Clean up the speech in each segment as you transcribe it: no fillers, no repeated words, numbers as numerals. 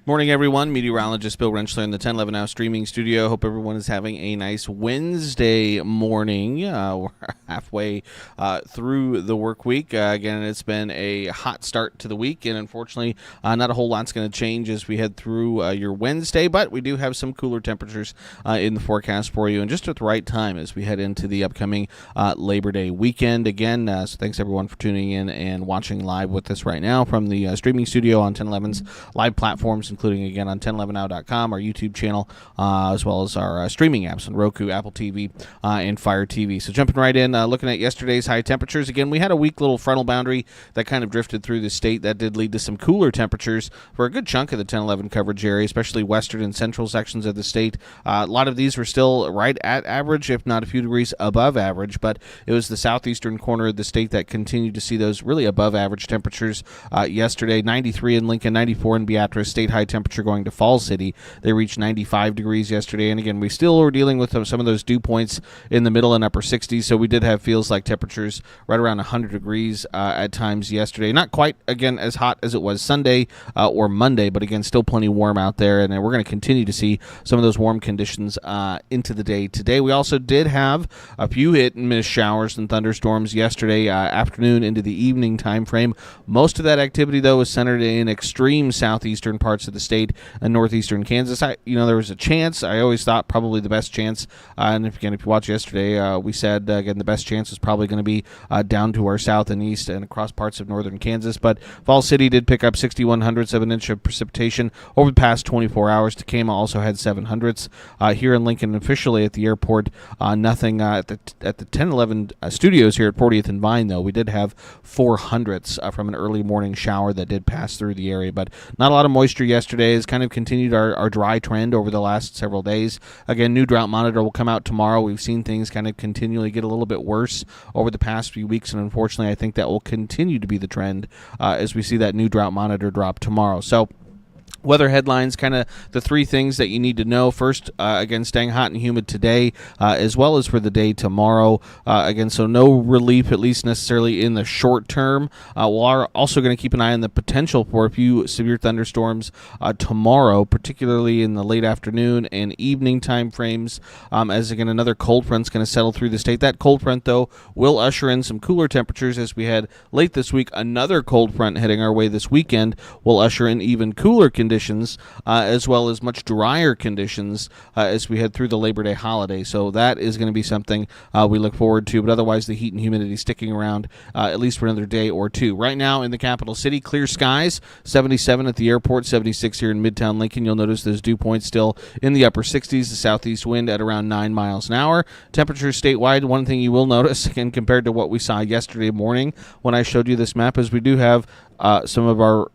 Morning, everyone. Meteorologist Bill Rentschler in the 1011 Now streaming studio. Hope everyone is having a nice Wednesday morning. We're halfway through the work week. Again, it's been a hot start to the week, and unfortunately, not a whole lot's going to change as we head through your Wednesday, but we do have some cooler temperatures in the forecast for you, and just at the right time as we head into the upcoming Labor Day weekend. Again, so thanks everyone for tuning in and watching live with us right now from the streaming studio on 1011's live platforms, including, again, on 1011now.com, our YouTube channel, as well as our streaming apps on Roku, Apple TV, and Fire TV. So jumping right in, looking at yesterday's high temperatures. Again, we had a weak little frontal boundary that kind of drifted through the state. That did lead to some cooler temperatures for a good chunk of the 1011 coverage area, especially western and central sections of the state. A lot of these were still right at average, if not a few degrees above average, but it was the southeastern corner of the state that continued to see those really above average temperatures yesterday. 93 in Lincoln, 94 in Beatrice, state high temperature going to Falls City. They reached 95 degrees yesterday, and again, we still were dealing with some of those dew points in the middle and upper 60s, so we did have feels like temperatures right around 100 degrees at times yesterday. Not quite, again, as hot as it was Sunday or Monday, but again, still plenty warm out there, and we're going to continue to see some of those warm conditions into the day today. We also did have a few hit-and-miss showers and thunderstorms yesterday afternoon into the evening time frame. Most of that activity, though, was centered in extreme southeastern parts of the state and northeastern Kansas. There was a chance. I always thought probably the best chance, and if you watch yesterday, we said, again, the best chance is probably going to be down to our south and east and across parts of northern Kansas, but Falls City did pick up 0.61 of an inch of precipitation over the past 24 hours. Tacoma also had 0.07. Here in Lincoln, officially at the airport, nothing at the 1011 studios here at 40th and Vine, though. We did have 0.04 from an early morning shower that did pass through the area, but not a lot of moisture yesterday. Has kind of continued our dry trend over the last several days. Again, new drought monitor will come out tomorrow. We've seen things kind of continually get a little bit worse over the past few weeks, and unfortunately, I think that will continue to be the trend as we see that new drought monitor drop tomorrow. So, weather headlines, kind of the three things that you need to know. First, again, staying hot and humid today, as well as for the day tomorrow. Again, so no relief, at least necessarily in the short term. We are also going to keep an eye on the potential for a few severe thunderstorms tomorrow, particularly in the late afternoon and evening time frames, as, again, another cold front's going to settle through the state. That cold front, though, will usher in some cooler temperatures as we head late this week. Another cold front heading our way this weekend will usher in even cooler conditions, as well as much drier conditions as we head through the Labor Day holiday. So that is going to be something we look forward to, but otherwise the heat and humidity sticking around at least for another day or two. Right now in the capital city, clear skies, 77 at the airport, 76 here in Midtown Lincoln. You'll notice those dew points still in the upper 60s, the southeast wind at around 9 miles an hour. Temperatures statewide, one thing you will notice, again, compared to what we saw yesterday morning when I showed you this map, is we do have some of our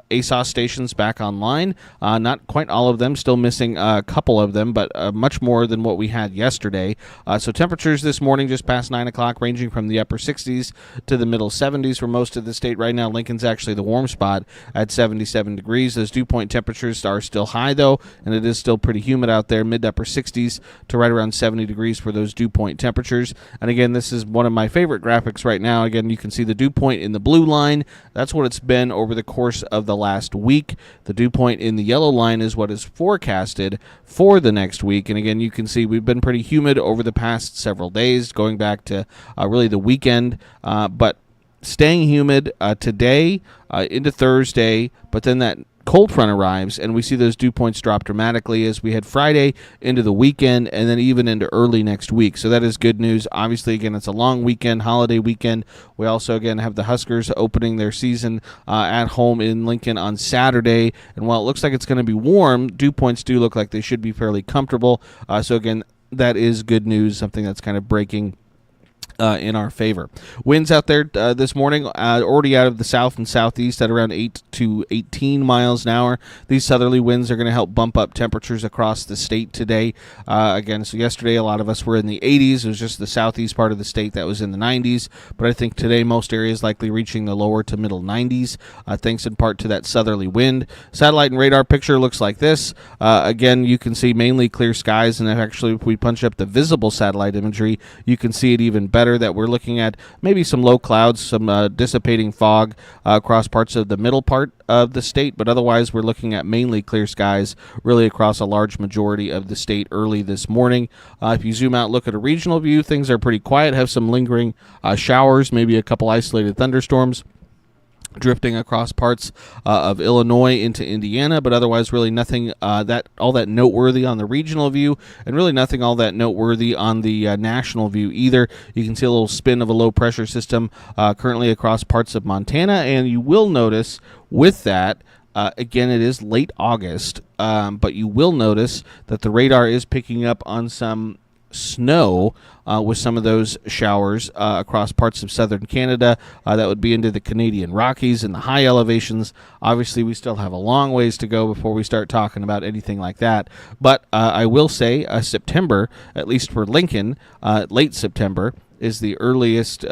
ASOS stations back online. Not quite all of them, still missing a couple of them, but much more than what we had yesterday. So temperatures this morning just past 9 o'clock ranging from the upper 60s to the middle 70s for most of the state. Right now, Lincoln's actually the warm spot at 77 degrees. Those dew point temperatures are still high, though, and it is still pretty humid out there, mid-upper 60s to right around 70 degrees for those dew point temperatures. And again, this is one of my favorite graphics right now. Again, you can see the dew point in the blue line. That's what it's been over the course of the last week. The dew point in the yellow line is what is forecasted for the next week. And again, you can see we've been pretty humid over the past several days, going back to really the weekend, but staying humid today into Thursday, but then that cold front arrives, and we see those dew points drop dramatically as we head Friday into the weekend and then even into early next week. So that is good news. Obviously, again, it's a long weekend, holiday weekend. We also, again, have the Huskers opening their season at home in Lincoln on Saturday. And while it looks like it's going to be warm, dew points do look like they should be fairly comfortable. So, again, that is good news, something that's kind of breaking in our favor. Winds out there this morning already out of the south and southeast at around 8 to 18 miles an hour. These southerly winds are going to help bump up temperatures across the state today. Again, so yesterday a lot of us were in the 80s. It was just the southeast part of the state that was in the 90s. But I think today most areas likely reaching the lower to middle 90s, thanks in part to that southerly wind. Satellite and radar picture looks like this. Again, you can see mainly clear skies, and actually if we punch up the visible satellite imagery, you can see it even better. better that we're looking at maybe some low clouds, some dissipating fog across parts of the middle part of the state, but otherwise we're looking at mainly clear skies really across a large majority of the state early this morning. If you zoom out, look at a regional view, things are pretty quiet, have some lingering showers, maybe a couple isolated thunderstorms drifting across parts of Illinois into Indiana, but otherwise really nothing all that noteworthy on the regional view, and really nothing all that noteworthy on the national view either. You can see a little spin of a low pressure system currently across parts of Montana, and you will notice with that, again, it is late August, but you will notice that the radar is picking up on some snow with some of those showers across parts of southern Canada. That would be into the Canadian Rockies and the high elevations. Obviously, we still have a long ways to go before we start talking about anything like that. But I will say September, at least for Lincoln, late September, is the earliest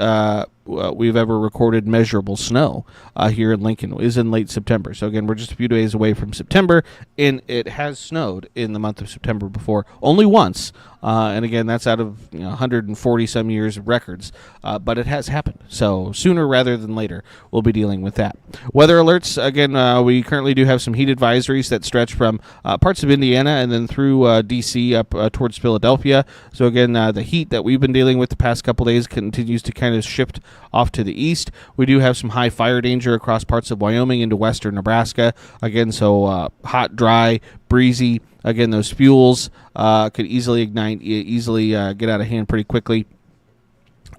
we've ever recorded measurable snow here in Lincoln, is in late September. So again, we're just a few days away from September, and it has snowed in the month of September before, only once. And again, that's out of 140 some years of records, but it has happened. So sooner rather than later, we'll be dealing with that. Weather alerts, again, we currently do have some heat advisories that stretch from parts of Indiana and then through D.C. up towards Philadelphia. So again, the heat that we've been dealing with the past couple days continues to kind of shift off to the east. We do have some high fire danger across parts of Wyoming into western Nebraska. Again, so hot, dry, breezy. Again, those fuels could easily ignite, easily get out of hand pretty quickly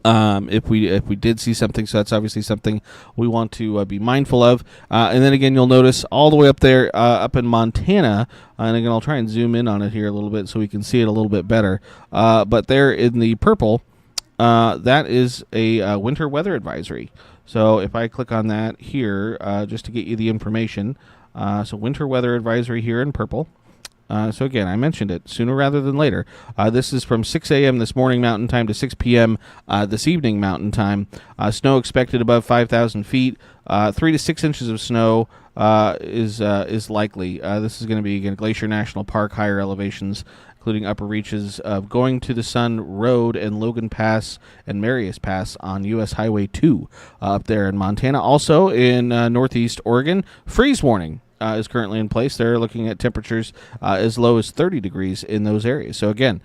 if we did see something. So that's obviously something we want to be mindful of. And then again, you'll notice all the way up there, up in Montana, and again, I'll try and zoom in on it here a little bit so we can see it a little bit better. But there in the purple, that is a winter weather advisory. So if I click on that here, just to get you the information, so winter weather advisory here in purple. So again, I mentioned it, sooner rather than later. This is from 6 a.m. this morning Mountain Time to 6 p.m. This evening Mountain Time. Snow expected above 5,000 feet. 3 to 6 inches of snow is likely. This is going to be, again, Glacier National Park, higher elevations, including upper reaches of Going to the Sun Road and Logan Pass and Marius Pass on U.S. Highway 2 up there in Montana. Also in northeast Oregon, freeze warning is currently in place. They're looking at temperatures as low as 30 degrees in those areas. So again,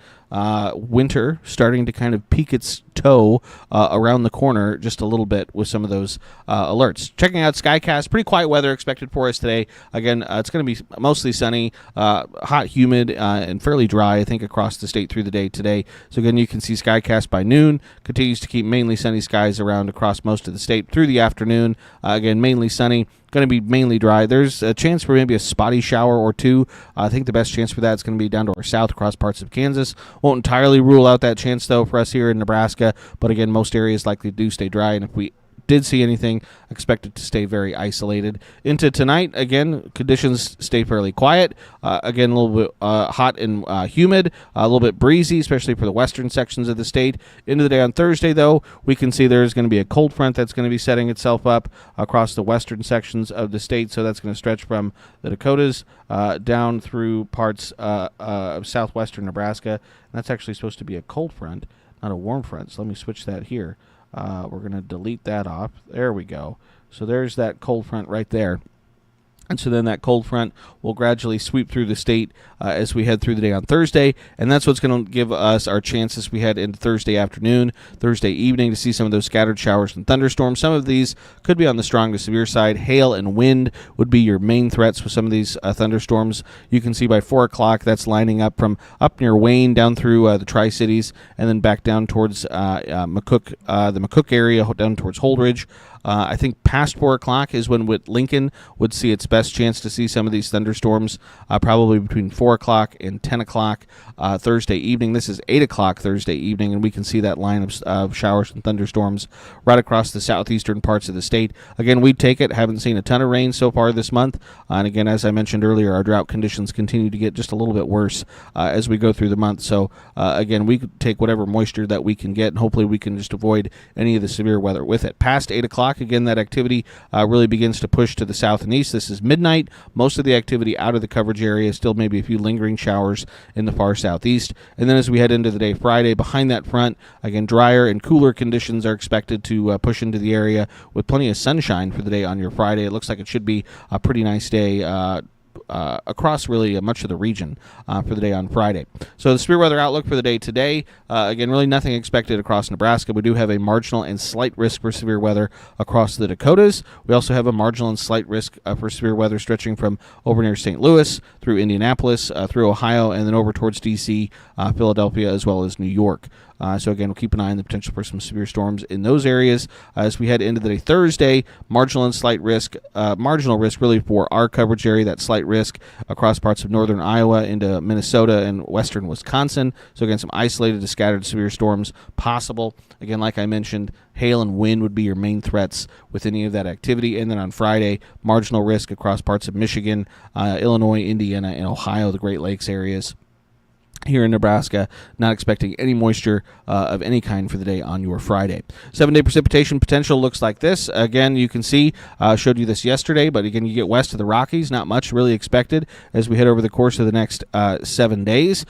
winter starting to kind of peek its toe around the corner just a little bit with some of those alerts. Checking out Skycast, pretty quiet weather expected for us today. Again, it's going to be mostly sunny, hot, humid, and fairly dry, I think, across the state through the day today. So again, you can see Skycast by noon. Continues to keep mainly sunny skies around across most of the state through the afternoon. Again, mainly sunny. Going to be mainly dry. There's a chance for maybe a spotty shower or two. I think the best chance for that is going to be down to our south across parts of Kansas. Won't entirely rule out that chance, though, for us here in Nebraska. But again, most areas likely do stay dry. And if we did see anything, expect it to stay very isolated. Into tonight, again, conditions stay fairly quiet. Again, a little bit hot and humid, a little bit breezy, especially for the western sections of the state. Into the day on Thursday, though, we can see there's going to be a cold front that's going to be setting itself up across the western sections of the state. So that's going to stretch from the Dakotas down through parts of southwestern Nebraska. And that's actually supposed to be a cold front, not a warm front. So let me switch that here. We're going to delete that off. There we go. So there's that cold front right there. And so then that cold front will gradually sweep through the state as we head through the day on Thursday. And that's what's going to give us our chances we head into Thursday afternoon, Thursday evening to see some of those scattered showers and thunderstorms. Some of these could be on the strong to severe side. Hail and wind would be your main threats with some of these thunderstorms. You can see by 4 o'clock that's lining up from up near Wayne down through the Tri-Cities and then back down towards the McCook area, down towards Holdridge. I think past 4 o'clock is when Lincoln would see its best chance to see some of these thunderstorms, probably between 4 o'clock and 10 o'clock Thursday evening. This is 8 o'clock Thursday evening, and we can see that line of showers and thunderstorms right across the southeastern parts of the state. Again, we'd take it. Haven't seen a ton of rain so far this month. And again, as I mentioned earlier, our drought conditions continue to get just a little bit worse as we go through the month. So, again, we could take whatever moisture that we can get, and hopefully we can just avoid any of the severe weather with it. Past 8 o'clock, again, that activity really begins to push to the south and east. This is midnight. Most of the activity out of the coverage area, still maybe a few lingering showers in the far southeast. And then as we head into the day Friday, behind that front, again, drier and cooler conditions are expected to push into the area with plenty of sunshine for the day on your Friday. It looks like it should be a pretty nice day across really much of the region for the day on Friday. So the severe weather outlook for the day today, again, really nothing expected across Nebraska. We do have a marginal and slight risk for severe weather across the Dakotas. We also have a marginal and slight risk for severe weather stretching from over near St. Louis through Indianapolis, through Ohio, and then over towards D.C., Philadelphia, as well as New York. So again, we'll keep an eye on the potential for some severe storms in those areas as we head into the day Thursday. Marginal risk really for our coverage area. That slight risk across parts of northern Iowa into Minnesota and western Wisconsin. So again, some isolated to scattered severe storms possible. Again, like I mentioned, hail and wind would be your main threats with any of that activity. And then on Friday, marginal risk across parts of Michigan, Illinois, Indiana, and Ohio, the Great Lakes areas. Here in Nebraska, not expecting any moisture of any kind for the day on your Friday. 7-day precipitation potential looks like this. Again, you can see, showed you this yesterday, but again, you get west of the Rockies, not much really expected as we head over the course of the next 7 days.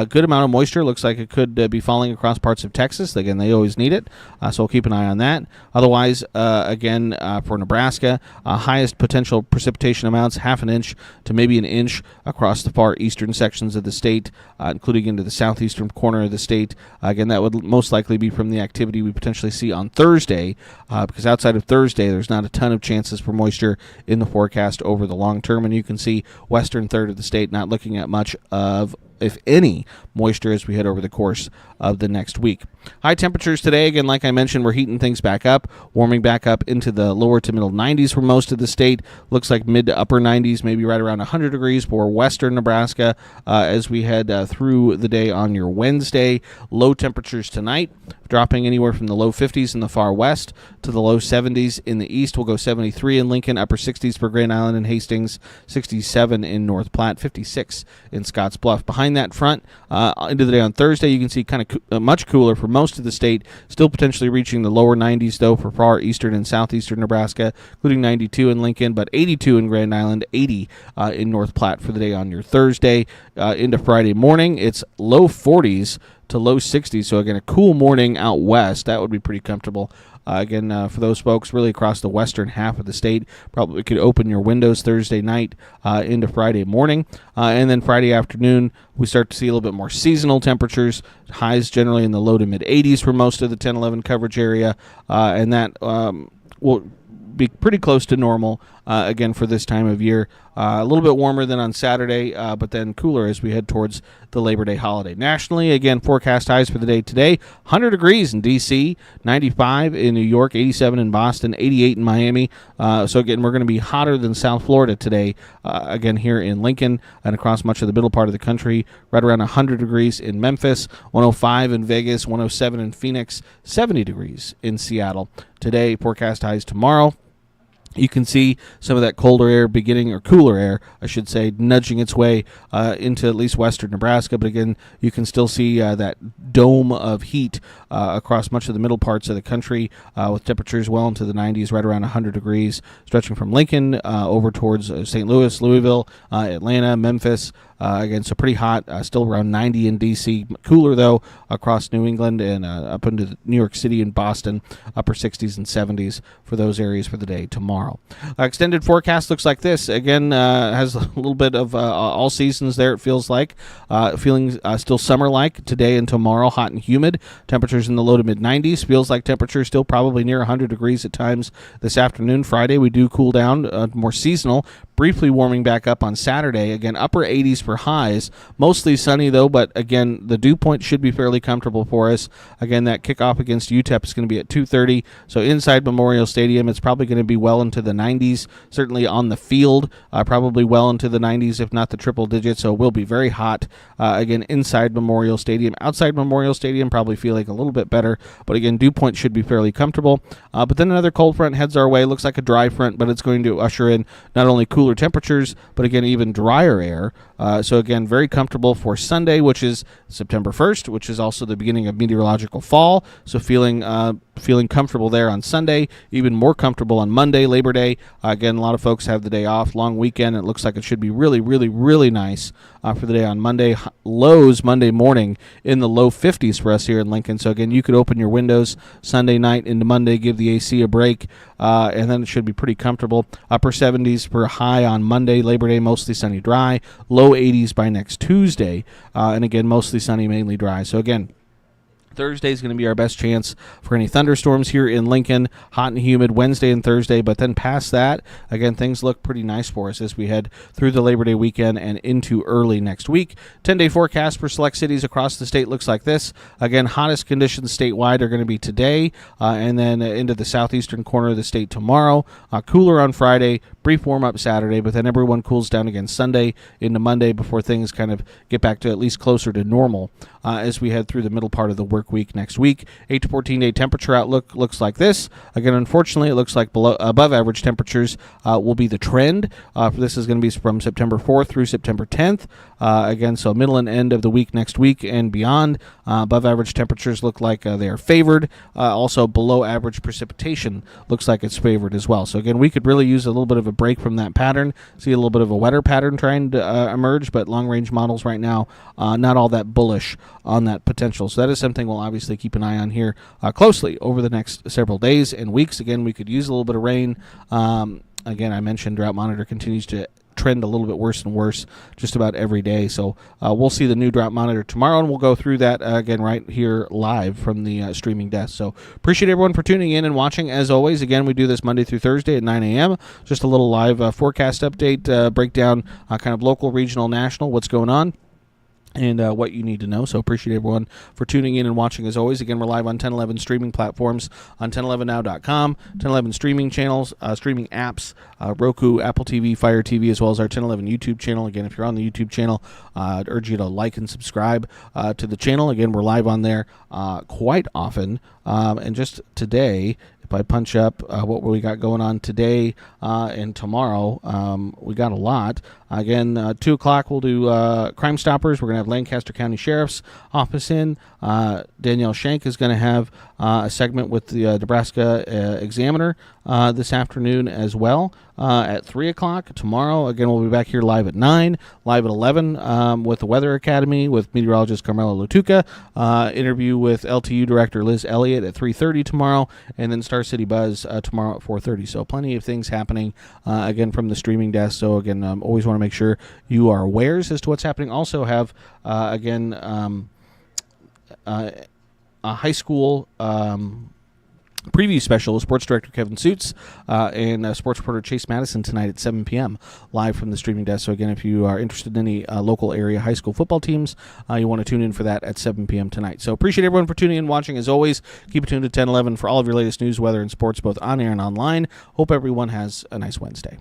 Good amount of moisture. Looks like it could be falling across parts of Texas. Again, they always need it, so we'll keep an eye on that. Otherwise, again, for Nebraska, highest potential precipitation amounts, half an inch to maybe an inch across the far eastern sections of the state, including into the southeastern corner of the state. Again, that would most likely be from the activity we potentially see on Thursday, because outside of Thursday, there's not a ton of chances for moisture in the forecast over the long term, and you can see western third of the state not looking at much of, if any, moisture as we head over the course of the next week. High temperatures today, again, like I mentioned, we're heating things back up, warming back up into the lower to middle 90s for most of the state. Looks like mid to upper 90s, maybe right around 100 degrees for western Nebraska as we head through the day on your Wednesday. Low temperatures tonight, dropping anywhere from the low 50s in the far west to the low 70s in the east. We'll go 73 in Lincoln, upper 60s for Grand Island and Hastings, 67 in North Platte, 56 in Scotts Bluff. Behind that front, into the day on Thursday, you can see kind of much cooler for most of the state, still potentially reaching the lower 90s, though, for far eastern and southeastern Nebraska, including 92 in Lincoln, but 82 in Grand Island, 80 in North Platte for the day on your Thursday. Into Friday morning, it's low 40s to low 60s, so again, a cool morning out west. That would be pretty comfortable. For those folks really across the western half of the state, probably could open your windows Thursday night into Friday morning. And then Friday afternoon, we start to see a little bit more seasonal temperatures, highs generally in the low to mid 80s for most of the 10-11 coverage area, and that will be pretty close to normal again for this time of year. A little bit warmer than on Saturday, but then cooler as we head towards the Labor Day holiday. Nationally, again, forecast highs for the day today: 100 degrees in D.C., 95 in New York, 87 in Boston, 88 in Miami. So again, we're going to be hotter than South Florida today, again here in Lincoln and across much of the middle part of the country, right around 100 degrees in Memphis, 105 in Vegas, 107 in Phoenix, 70 degrees in Seattle. Today, forecast highs tomorrow. You can see some of that colder air cooler air, I should say, nudging its way into at least western Nebraska. But again, you can still see that dome of heat across much of the middle parts of the country with temperatures well into the 90s, right around 100 degrees, stretching from Lincoln over towards St. Louis, Louisville, Atlanta, Memphis. Again, so pretty hot, still around 90 in D.C. Cooler, though, across New England and up into New York City and Boston, upper 60s and 70s for those areas for the day tomorrow. Extended forecast looks like this. Again, has a little bit of all seasons there, it feels like. Feeling still summer-like today and tomorrow, hot and humid. Temperatures in the low to mid-90s. Feels like temperatures still probably near 100 degrees at times this afternoon. Friday, we do cool down, more seasonal. Briefly warming back up on Saturday. Again, upper 80s for highs. Mostly sunny, though, but again, the dew point should be fairly comfortable for us. Again, that kickoff against UTEP is going to be at 2:30. So inside Memorial Stadium, it's probably going to be well into the 90s. Certainly on the field, probably well into the 90s, if not the triple digits. So it will be very hot, again, inside Memorial Stadium. Outside Memorial Stadium, probably feeling a little bit better. But again, dew point should be fairly comfortable. But then another cold front heads our way. Looks like a dry front, but it's going to usher in not only cooler cooler temperatures, but again, even drier air. So again, very comfortable for Sunday, which is September 1st, which is also the beginning of meteorological fall. So feeling comfortable there on Sunday, even more comfortable on Monday, Labor Day. Again, a lot of folks have the day off, long weekend. It looks like it should be really, really, really nice for the day on Monday. Lows Monday morning in the low 50s for us here in Lincoln. So again, you could open your windows Sunday night into Monday, give the AC a break, and then it should be pretty comfortable. Upper 70s for a high on Monday, Labor Day, mostly sunny, dry. Low 80s by next Tuesday, and again, mostly sunny, mainly dry. So again, Thursday is going to be our best chance for any thunderstorms here in Lincoln. Hot and humid Wednesday and Thursday, but then past that, again, things look pretty nice for us as we head through the Labor Day weekend and into early next week. 10-day forecast for select cities across the state looks like this. Again, hottest conditions statewide are going to be today and then into the southeastern corner of the state tomorrow. Cooler on Friday, brief warm-up Saturday, but then everyone cools down again Sunday into Monday before things kind of get back to at least closer to normal as we head through the middle part of the work week next week. 8 to 14-day temperature outlook looks like this. Again, unfortunately, it looks like above average temperatures will be the trend. This is going to be from September 4th through September 10th. Again, so middle and end of the week next week and beyond. Above average temperatures look like they are favored. Also, below average precipitation looks like it's favored as well. So again, we could really use a little bit of a break from that pattern. See a little bit of a wetter pattern trying to emerge, but long-range models right now not all that bullish on that potential. So that is something we'll obviously keep an eye on here closely over the next several days and weeks. Again, we could use a little bit of rain. Again, I mentioned Drought Monitor continues to trend a little bit worse and worse just about every day. So we'll see the new Drought Monitor tomorrow, and we'll go through that again right here live from the streaming desk. So appreciate everyone for tuning in and watching. As always, again, we do this Monday through Thursday at 9 a.m. Just a little live forecast update, breakdown, kind of local, regional, national, what's going on, and what you need to know. So appreciate everyone for tuning in and watching as always. Again, we're live on 1011 streaming platforms on 1011now.com, 1011 streaming channels, streaming apps, Roku, Apple TV, Fire TV, as well as our 1011 YouTube channel. Again, if you're on the YouTube channel, I'd urge you to like and subscribe to the channel. Again, we're live on there quite often. And just today, if I punch up what we got going on today and tomorrow, we got a lot. Again, 2 o'clock we'll do Crime Stoppers. We're going to have Lancaster County Sheriff's Office in. Danielle Shank is going to have a segment with the Nebraska Examiner this afternoon as well at 3 o'clock. Tomorrow, again, we'll be back here live at 9, live at 11 with the Weather Academy with meteorologist Carmela Lotuca. Interview with LTU Director Liz Elliott at 3:30 tomorrow, and then Star City Buzz tomorrow at 4:30. So plenty of things happening, again, from the streaming desk. So, again, always want to make sure you are aware as to what's happening. Also have, again, a high school preview special with Sports Director Kevin Suits and Sports Reporter Chase Madison tonight at 7 p.m. live from the streaming desk. So, again, if you are interested in any local area high school football teams, you want to tune in for that at 7 p.m. tonight. So appreciate everyone for tuning in and watching. As always, keep it tuned to 1011 for all of your latest news, weather, and sports, both on air and online. Hope everyone has a nice Wednesday.